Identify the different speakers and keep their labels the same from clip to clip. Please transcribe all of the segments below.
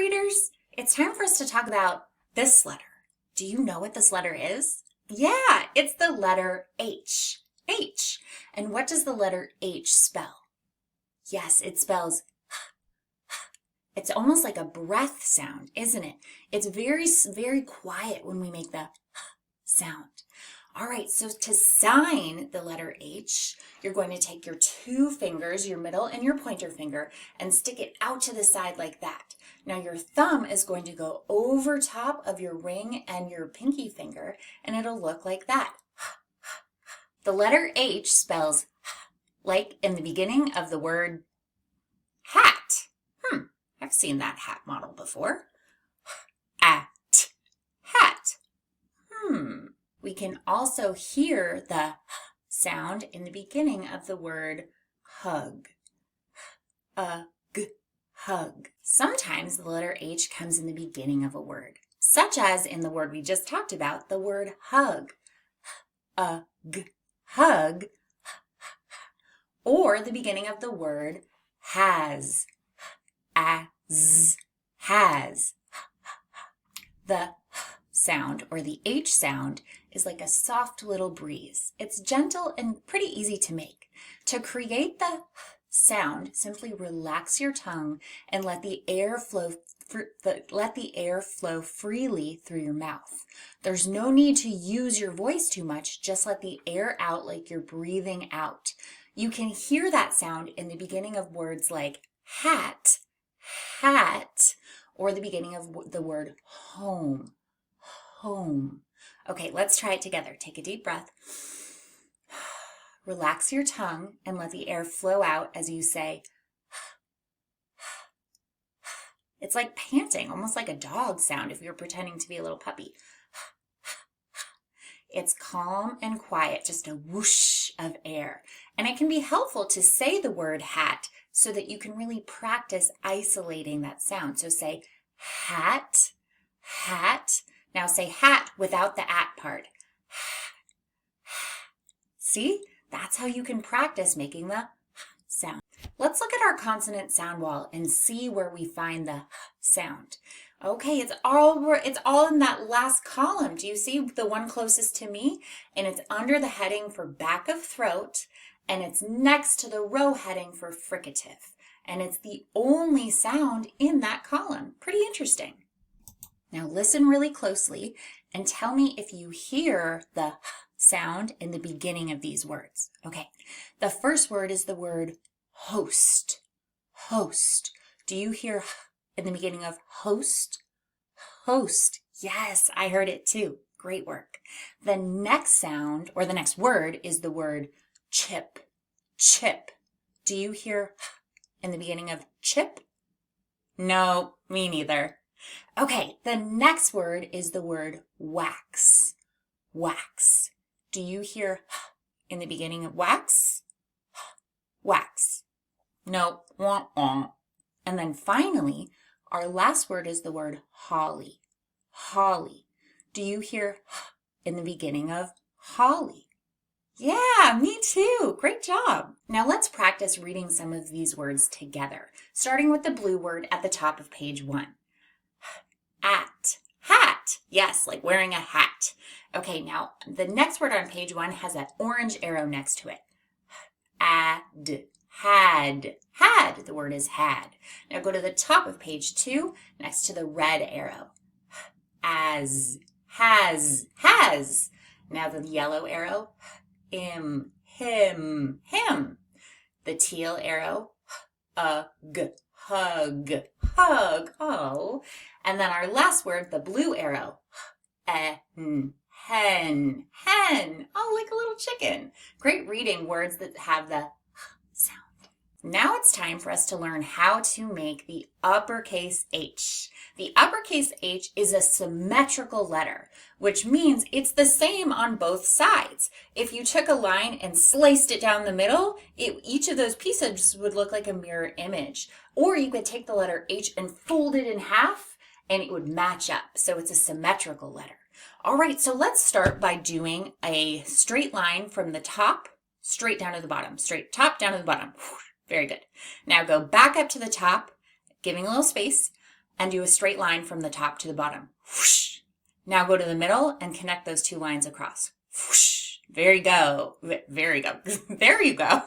Speaker 1: readers, it's time for us to talk about this letter. Do you know what this letter is? Yeah, it's the letter H. H. And what does the letter H spell? Yes, it spells it's almost like a breath sound, isn't it? It's very, very quiet when we make the sound. All right, so to sign the letter H, you're going to take your two fingers, your middle and your pointer finger, and stick it out to the side like that. Now your thumb is going to go over top of your ring and your pinky finger, and it'll look like that. The letter H spells like in the beginning of the word hat. I've seen that hat model before. At, hat. We can also hear the sound in the beginning of the word hug. Hug. Sometimes the letter H comes in the beginning of a word, such as in the word we just talked about, the word hug. Hug. Or the beginning of the word has. Has. The sound, or the H sound, is like a soft little breeze. It's gentle and pretty easy to make. To create the sound, simply relax your tongue and let the air flow freely through your mouth. There's no need to use your voice too much, just let the air out like you're breathing out. You can hear that sound in the beginning of words like hat, or the beginning of the word home. Okay, let's try it together. Take a deep breath. Relax your tongue and let the air flow out as you say. It's like panting, almost like a dog sound if you're pretending to be a little puppy. It's calm and quiet, just a whoosh of air. And it can be helpful to say the word hat so that you can really practice isolating that sound. So say hat. Now say hat without the at part. See? That's how you can practice making the sound. Let's look at our consonant sound wall and see where we find the sound. Okay, it's all in that last column. Do you see the one closest to me? And it's under the heading for back of throat, and it's next to the row heading for fricative. And it's the only sound in that column. Pretty interesting. Now listen really closely and tell me if you hear the sound in the beginning of these words. Okay, the first word is the word host. Host. Do you hear in the beginning of host? Host. Yes, I heard it too. Great work. The next sound, or the next word, is the word chip. Chip. Do you hear in the beginning of chip? No, me neither. Okay, the next word is the word wax. Wax. Do you hear in the beginning of wax? Wax. No, wah, wah. And then finally, our last word is the word holly. Holly. Do you hear in the beginning of holly? Yeah, me too. Great job. Now let's practice reading some of these words together, starting with the blue word at the top of page 1. At. Hat. Yes, like wearing a hat. Okay, now the next word on page 1 has an orange arrow next to it. Add. Had. Had. The word is had. Now go to the top of page 2 next to the red arrow. As. Has. Has. Now the yellow arrow. Him. Him. The teal arrow. Hug. Hug. Oh. And then our last word, the blue arrow. Hen. Hen. Oh, like a little chicken. Great reading words that have the sound. Now it's time for us to learn how to make the uppercase H. The uppercase H is a symmetrical letter, which means it's the same on both sides. If you took a line and sliced it down the middle, each of those pieces would look like a mirror image. Or you could take the letter H and fold it in half, and it would match up. So it's a symmetrical letter. All right, so let's start by doing a straight line from the top straight down to the bottom. Straight top down to the bottom. Very good. Now go back up to the top, giving a little space, and do a straight line from the top to the bottom. Whoosh. Now go to the middle and connect those two lines across. Whoosh. Very go. Very go. There you go.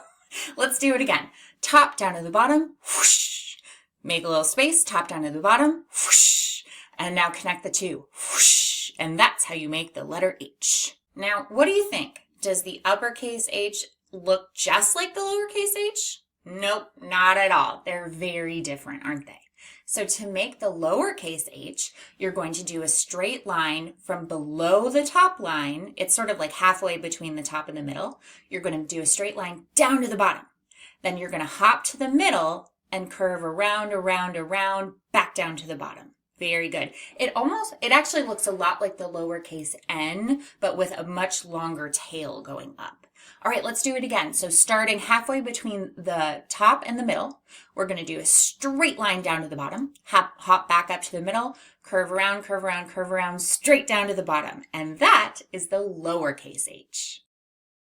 Speaker 1: Let's do it again. Top down to the bottom. Whoosh. Make a little space. Top down to the bottom. Whoosh. And now connect the two. Whoosh. And that's how you make the letter H. Now, what do you think? Does the uppercase H look just like the lowercase h? Nope, not at all. They're very different, aren't they? So to make the lowercase h, you're going to do a straight line from below the top line. It's sort of like halfway between the top and the middle. You're going to do a straight line down to the bottom. Then you're going to hop to the middle and curve around, around, around, back down to the bottom. Very good. It actually looks a lot like the lowercase n, but with a much longer tail going up. All right, let's do it again. So starting halfway between the top and the middle, we're going to do a straight line down to the bottom, hop back up to the middle, curve around, curve around, curve around, straight down to the bottom. And that is the lowercase h.